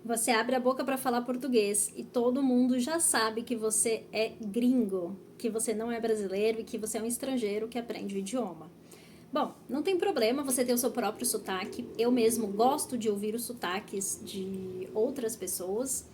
Você abre a boca para falar português e todo mundo já sabe que você é gringo, que você não é brasileiro e que você é um estrangeiro que aprende o idioma. Bom, não tem problema você ter o seu próprio sotaque. Eu mesmo gosto de ouvir os sotaques de outras pessoas.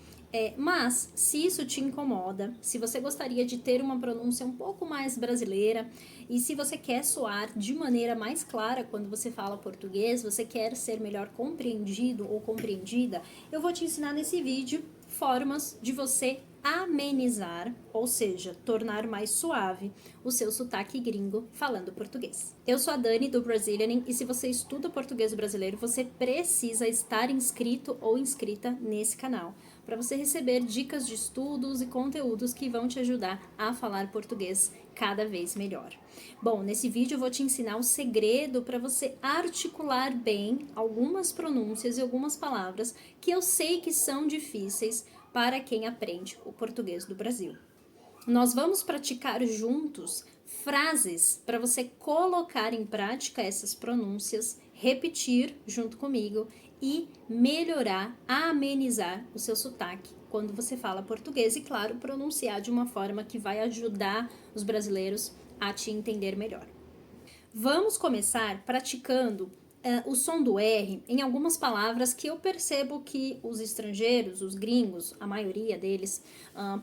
Mas, se isso te incomoda, se você gostaria de ter uma pronúncia um pouco mais brasileira e se você quer soar de maneira mais clara quando você fala português, você quer ser melhor compreendido ou compreendida, eu vou te ensinar nesse vídeo formas de você amenizar, ou seja, tornar mais suave o seu sotaque gringo falando português. Eu sou a Dani do Brazilianing e se você estuda português brasileiro, você precisa estar inscrito ou inscrita nesse canal para você receber dicas de estudos e conteúdos que vão te ajudar a falar português cada vez melhor. Bom, nesse vídeo eu vou te ensinar o segredo para você articular bem algumas pronúncias e algumas palavras que eu sei que são difíceis para quem aprende o português do Brasil. Nós vamos praticar juntos frases para você colocar em prática essas pronúncias, repetir junto comigo e melhorar, amenizar o seu sotaque quando você fala português e, claro, pronunciar de uma forma que vai ajudar os brasileiros a te entender melhor. Vamos começar praticando o som do R em algumas palavras que eu percebo que os estrangeiros, os gringos, a maioria deles,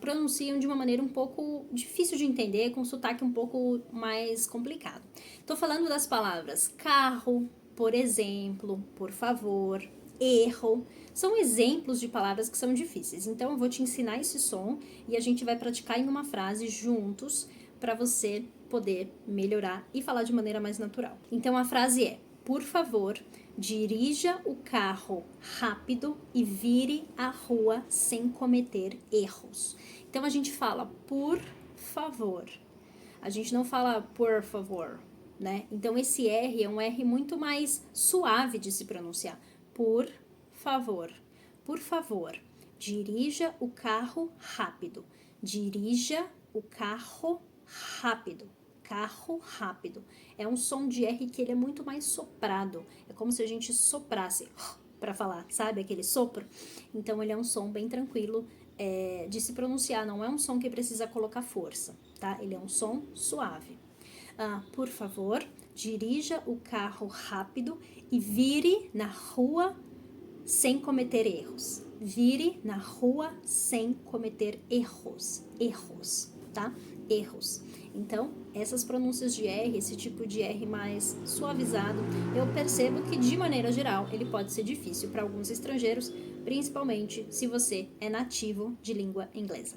pronunciam de uma maneira um pouco difícil de entender, com sotaque um pouco mais complicado. Estou falando das palavras carro, por exemplo, por favor, erro. São exemplos de palavras que são difíceis. Então eu vou te ensinar esse som e a gente vai praticar em uma frase juntos para você poder melhorar e falar de maneira mais natural. Então a frase é: por favor, dirija o carro rápido e vire a rua sem cometer erros. Então a gente fala por favor. A gente não fala por favor, né? Então esse R é um R muito mais suave de se pronunciar. Por favor. Por favor, dirija o carro rápido. Dirija o carro rápido. Carro rápido. É um som de R que ele é muito mais soprado. É como se a gente soprasse para falar, sabe? Aquele sopro. Então ele é um som bem tranquilo de se pronunciar. Não é um som que precisa colocar força, tá? Ele é um som suave. Por favor, dirija o carro rápido e vire na rua sem cometer erros. Vire na rua sem cometer erros. Erros, tá? Erros. Então, essas pronúncias de R, esse tipo de R mais suavizado, eu percebo que, de maneira geral, ele pode ser difícil para alguns estrangeiros, principalmente se você é nativo de língua inglesa.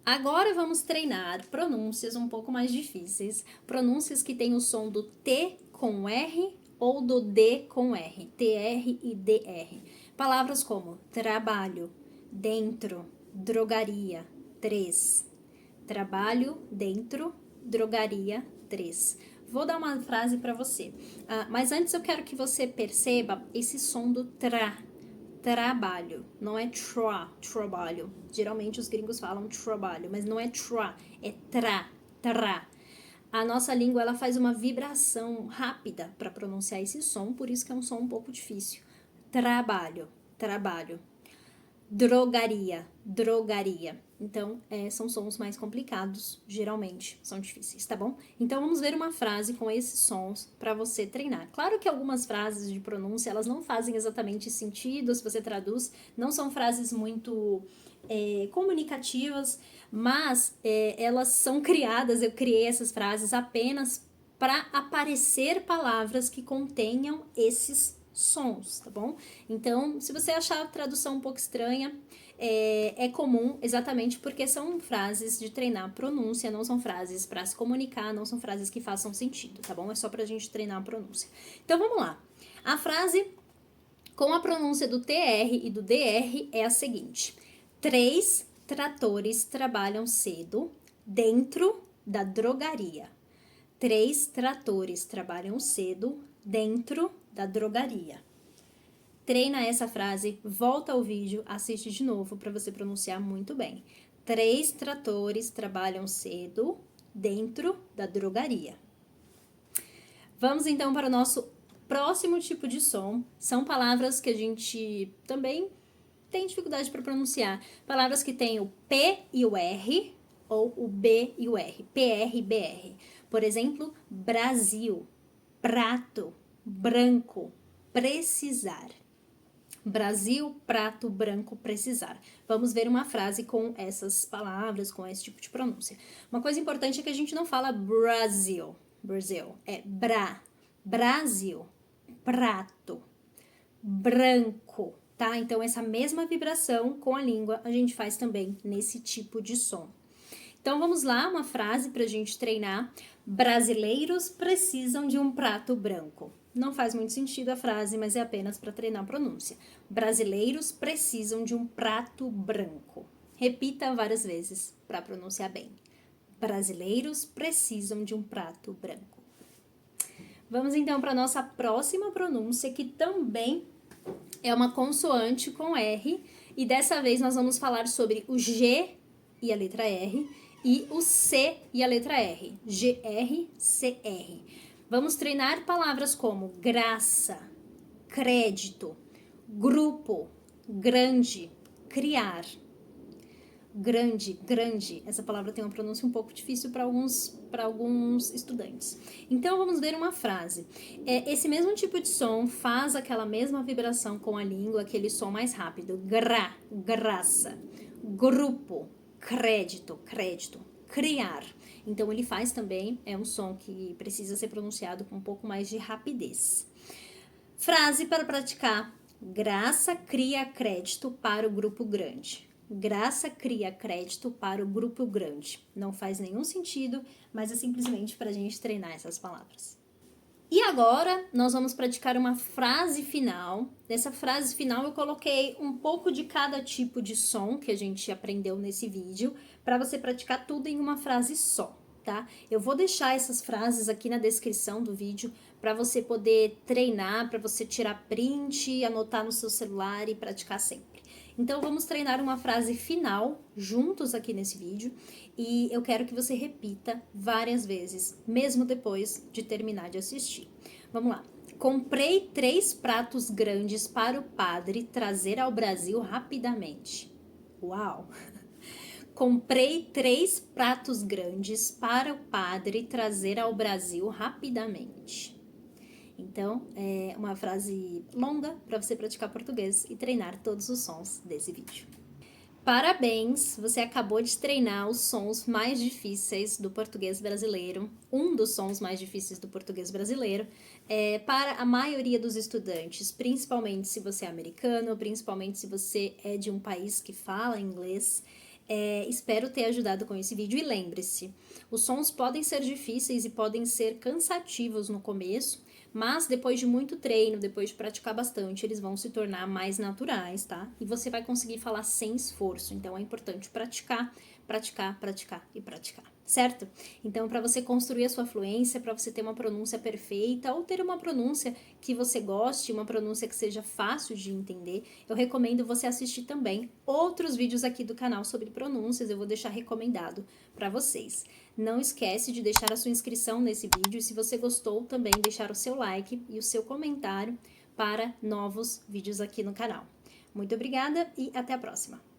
Agora vamos treinar pronúncias um pouco mais difíceis, pronúncias que têm o som do T com R ou do D com R, TR e DR. Palavras como trabalho, dentro, drogaria, 3. Trabalho, dentro, drogaria, 3. Vou dar uma frase para você, mas antes eu quero que você perceba esse som do trabalho, não é trabalho. Geralmente os gringos falam trabalho, mas não é é tra. A nossa língua ela faz uma vibração rápida para pronunciar esse som, por isso que é um som um pouco difícil. Trabalho. Drogaria. Então, são sons mais complicados, geralmente são difíceis, tá bom? Então, vamos ver uma frase com esses sons para você treinar. Claro que algumas frases de pronúncia, elas não fazem exatamente sentido, se você traduz, não são frases muito comunicativas, mas elas são criadas, eu criei essas frases apenas para aparecer palavras que contenham esses sons, tá bom? Então, se você achar a tradução um pouco estranha, é comum exatamente porque são frases de treinar a pronúncia, não são frases para se comunicar, não são frases que façam sentido, tá bom? É só pra gente treinar a pronúncia. Então, vamos lá. A frase com a pronúncia do TR e do DR é a seguinte: 3 tratores trabalham cedo dentro da drogaria. 3 tratores trabalham cedo dentro da drogaria. Treina essa frase, volta ao vídeo, assiste de novo para você pronunciar muito bem. 3 tratores trabalham cedo dentro da drogaria. Vamos então para o nosso próximo tipo de som. São palavras que a gente também tem dificuldade para pronunciar. Palavras que têm o P e o R, ou o B e o R, PR e BR. Por exemplo, Brasil, prato, branco, precisar. Brasil, prato, branco, precisar. Vamos ver uma frase com essas palavras, com esse tipo de pronúncia. Uma coisa importante é que a gente não fala Brasil, é Brasil, prato, branco, tá? Então, essa mesma vibração com a língua a gente faz também nesse tipo de som. Então, vamos lá, uma frase para a gente treinar. Brasileiros precisam de um prato branco. Não faz muito sentido a frase, mas é apenas para treinar a pronúncia. Brasileiros precisam de um prato branco. Repita várias vezes para pronunciar bem. Brasileiros precisam de um prato branco. Vamos então para a nossa próxima pronúncia, que também é uma consoante com R. E dessa vez nós vamos falar sobre o G e a letra R e o C e a letra R. GR, CR. Vamos treinar palavras como graça, crédito, grupo, grande, criar. Grande. Essa palavra tem uma pronúncia um pouco difícil para alguns estudantes. Então, vamos ver uma frase. Esse mesmo tipo de som faz aquela mesma vibração com a língua, aquele som mais rápido. Graça, grupo, crédito, criar. Então, ele faz também, é um som que precisa ser pronunciado com um pouco mais de rapidez. Frase para praticar. Graça cria crédito para o grupo grande. Graça cria crédito para o grupo grande. Não faz nenhum sentido, mas é simplesmente para a gente treinar essas palavras. E agora, nós vamos praticar uma frase final. Nessa frase final, eu coloquei um pouco de cada tipo de som que a gente aprendeu nesse vídeo, para você praticar tudo em uma frase só, tá? Eu vou deixar essas frases aqui na descrição do vídeo, para você poder treinar, para você tirar print, anotar no seu celular e praticar sempre. Então, vamos treinar uma frase final juntos aqui nesse vídeo e eu quero que você repita várias vezes, mesmo depois de terminar de assistir. Vamos lá. Comprei 3 pratos grandes para o padre trazer ao Brasil rapidamente. Uau! Comprei 3 pratos grandes para o padre trazer ao Brasil rapidamente. Então, é uma frase longa para você praticar português e treinar todos os sons desse vídeo. Parabéns! Você acabou de treinar os sons mais difíceis do português brasileiro, um dos sons mais difíceis do português brasileiro, para a maioria dos estudantes, principalmente se você é americano, principalmente se você é de um país que fala inglês. Espero ter ajudado com esse vídeo e lembre-se, os sons podem ser difíceis e podem ser cansativos no começo, mas depois de muito treino, depois de praticar bastante, eles vão se tornar mais naturais, tá? E você vai conseguir falar sem esforço. Então, é importante praticar, certo? Então, para você construir a sua fluência, para você ter uma pronúncia perfeita ou ter uma pronúncia que você goste, uma pronúncia que seja fácil de entender, eu recomendo você assistir também outros vídeos aqui do canal sobre pronúncias, eu vou deixar recomendado para vocês. Não esquece de deixar a sua inscrição nesse vídeo e se você gostou, também deixar o seu like e o seu comentário para novos vídeos aqui no canal. Muito obrigada e até a próxima!